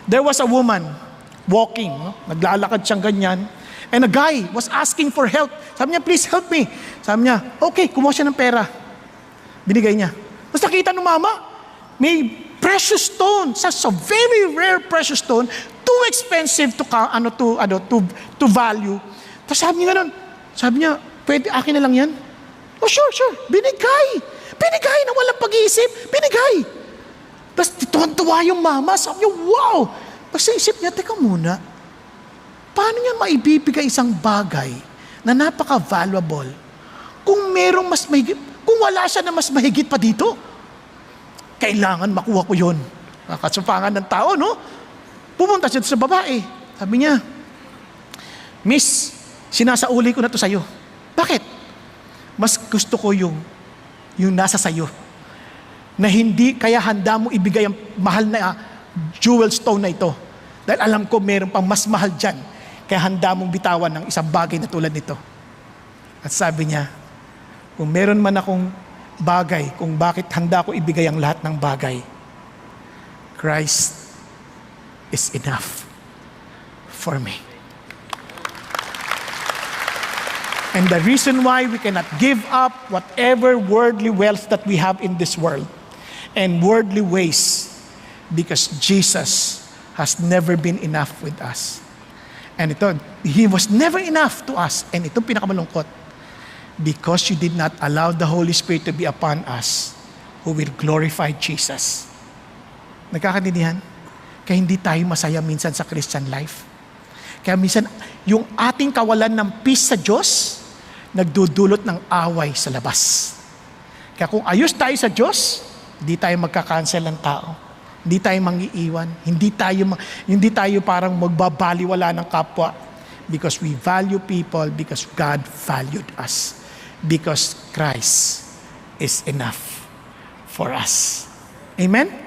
There was a woman walking, no? Naglalakad siyang ganyan, and a guy was asking for help. Sabi niya, please help me. Sabi niya, okay, kumuha siya ng pera. Binigay niya. Tapos nakita ng mama, may precious stone, such a very rare precious stone, too expensive to value. Tapos sabi niya ganun, sabi niya, pwede, akin na lang yan? Oh, sure. Binigay na walang pag-iisip. Binigay. Tapos tuwan-tuwa yung mama. Sabi niya, wow. Tapos sa isip niya, teka muna, paano niya maibibigay isang bagay na napaka-valuable kung merong mas mahigit, kung wala siya na mas mahigit pa dito? Kailangan makuha ko yun. Nakasupangan ng tao, no? Pumunta siya sa babae. Sabi niya, Miss, sinasauli ko na to sa'yo. Bakit? Mas gusto ko yung nasa sayo. Na hindi kaya handa mo ibigay ang mahal na jewel stone na ito. Dahil alam ko meron pang mas mahal dyan. Kaya handa mong bitawan ng isang bagay na tulad nito. At sabi niya, kung meron man akong bagay, kung bakit handa ko ibigay ang lahat ng bagay, Christ is enough for me. And the reason why we cannot give up whatever worldly wealth that we have in this world and worldly ways, because Jesus has never been enough with us. And ito, He was never enough to us. And ito pinakamalungkot. Because you did not allow the Holy Spirit to be upon us, who will glorify Jesus. Nagkakaintindihan? Kaya hindi tayo masaya minsan sa Christian life. Kaya minsan, yung ating kawalan ng peace sa Diyos, nagdudulot ng away sa labas. Kaya kung ayos tayo sa Diyos, hindi tayo magka-cancel ng tao. Hindi tayo mangiiwan. Hindi tayo parang magbabaliwala ng kapwa. Because we value people, because God valued us. Because Christ is enough for us. Amen?